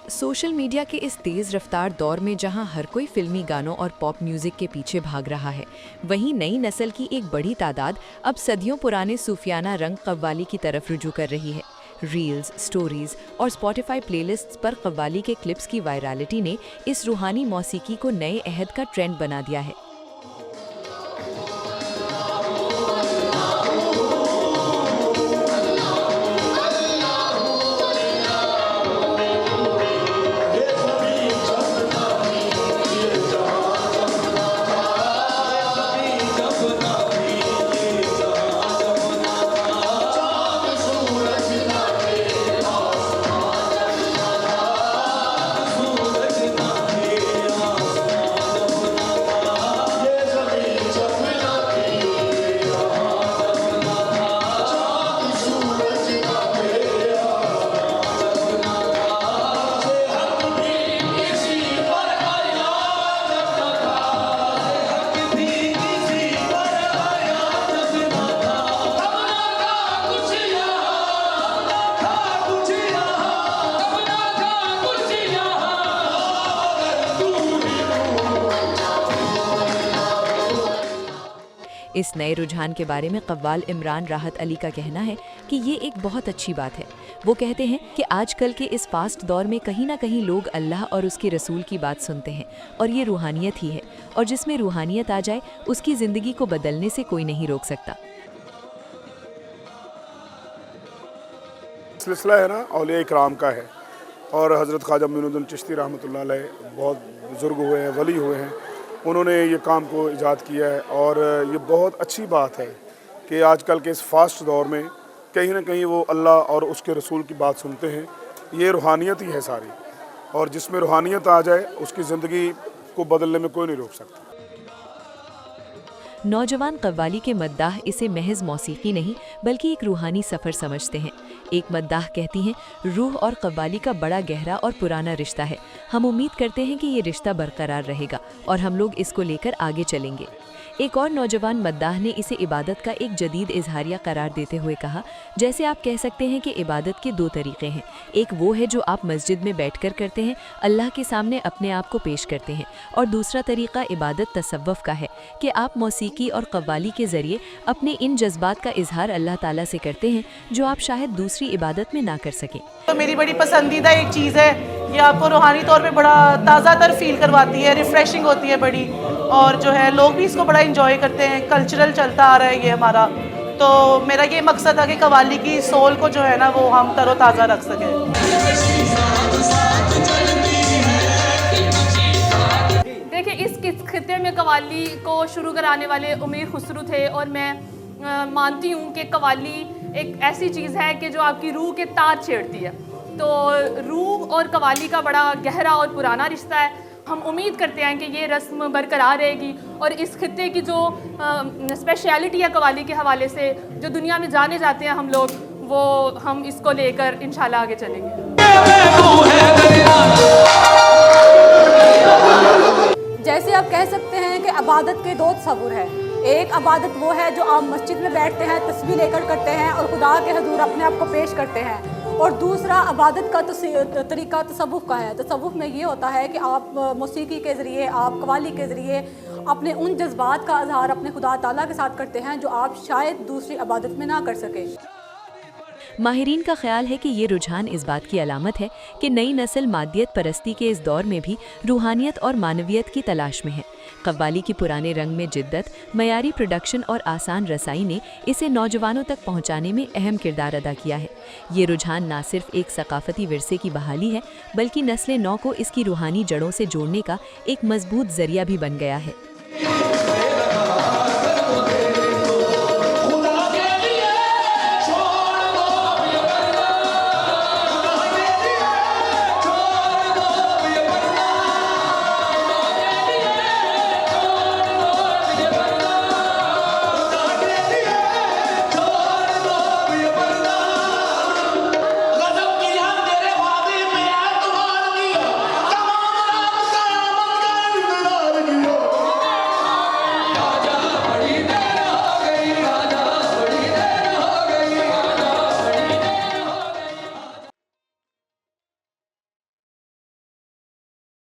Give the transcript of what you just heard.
Social media के इस तेज़ रफ्तार दौर में जहां हर कोई फिल्मी गानों और पॉप म्यूज़िक के पीछे भाग रहा है, वहीं नई नस्ल की एक बड़ी तादाद अब सदियों पुराने सूफियाना रंग कव्वाली की तरफ रुजू कर रही है। रील्स, स्टोरीज और स्पॉटिफाई प्लेलिस्ट्स पर कव्वाली के क्लिप्स की वायरलिटी ने इस रूहानी मौसीकी को नए अहद का ट्रेंड बना दिया है। इस नए रुझान के बारे में कव्वाल इमरान राहत अली का कहना है कि ये एक बहुत अच्छी बात है। वो कहते हैं कि आजकल के इस फास्ट दौर में कहीं ना कहीं लोग अल्लाह और उसके रसूल की बात सुनते हैं और ये रूहानियत ही है, और जिसमें रूहानियत आ जाए उसकी ज़िंदगी को बदलने से कोई नहीं रोक सकता। सिलसिला है ना औलिया इकराम का है, और हज़रत ख्वाजा मोइनुद्दीन चिश्ती रहमतुल्लाह अलैह बहुत बुज़ुर्ग हुए हैं, वली हुए हैं, उन्होंने ये काम को इजाद किया है। और ये बहुत अच्छी बात है कि आजकल के इस फास्ट दौर में कहीं ना कहीं वो अल्लाह और उसके रसूल की बात सुनते हैं। ये रूहानियत ही है सारी, और जिसमें रूहानियत आ जाए उसकी ज़िंदगी को बदलने में कोई नहीं रोक सकता। नौजवान कव्वाली के मद्दाह इसे महज मौसीकी नहीं बल्कि एक रूहानी सफ़र समझते हैं। एक मद्दाह कहती हैं, रूह और कव्वाली का बड़ा गहरा और पुराना रिश्ता है। हम उम्मीद करते हैं कि ये रिश्ता बरकरार रहेगा और हम लोग इसको लेकर आगे चलेंगे। एक और नौजवान मद्दाह ने इसे इबादत का एक जदीद इजहारिया करार देते हुए कहा, जैसे आप कह सकते हैं कि इबादत के दो तरीक़े हैं। एक वो है जो आप मस्जिद में बैठकर करते हैं, अल्लाह के सामने अपने आप को पेश करते हैं, और दूसरा तरीक़ा इबादत तसव्वुफ़ का है कि आप मौसीकी और कव्वाली के ज़रिए अपने इन जज्बात का इजहार अल्लाह ताला से करते हैं जो आप शायद दूसरी इबादत में ना कर सकें। तो मेरी बड़ी पसंदीदा एक चीज़ है, ये आपको रूहानी तौर पे बड़ा ताज़ा तर फील करवाती है, रिफ़्रेशिंग होती है बड़ी, और जो है लोग भी इसको बड़ा इंजॉय करते हैं। कल्चरल चलता आ रहा है ये हमारा, तो मेरा ये मकसद है कि कव्वाली की सोल को जो है ना वो हम तरोताज़ा रख सकें। देखिए, इस खित्ते में कव्वाली को शुरू कराने वाले उमीर खुसरू थे, और मैं मानती हूँ कि कव्वाली एक ऐसी चीज़ है कि जो आपकी रूह के तार छेड़ती है। तो रूह और कव्वाली का बड़ा गहरा और पुराना रिश्ता है। हम उम्मीद करते हैं कि ये रस्म बरकरार रहेगी, और इस खित्ते की जो स्पेशलिटी है कव्वाली के हवाले से, जो दुनिया में जाने जाते हैं हम लोग, वो हम इसको लेकर इंशाल्लाह आगे चलेंगे। जैसे आप कह सकते हैं कि इबादत के दो तस्वुर है। एक इबादत वो है जो आप मस्जिद में बैठते हैं, तस्बीह लेकर करते हैं और खुदा के हुजूर अपने आप को पेश करते हैं, और दूसरा इबादत का तरीका तसव्वुफ़ का है। तसव्वुफ़ में ये होता है कि आप मौसीकी के ज़रिए, आप कव्वाली के ज़रिए अपने उन जज्बात का इज़हार अपने खुदा ताला के साथ करते हैं जो आप शायद दूसरी इबादत में ना कर सकें। माहिरीन का ख्याल है कि ये रुझान इस बात की अलामत है कि नई नस्ल मादियत परस्ती के इस दौर में भी रूहानियत और मानवियत की तलाश में है। कव्वाली की पुराने रंग में जिद्दत, मयारी प्रोडक्शन और आसान रसाई ने इसे नौजवानों तक पहुंचाने में अहम किरदार अदा किया है। ये रुझान ना सिर्फ एक सकाफती विरसे की बहाली है, बल्कि नस्ल नौ को इसकी रूहानी जड़ों से जोड़ने का एक मजबूत जरिया भी बन गया है।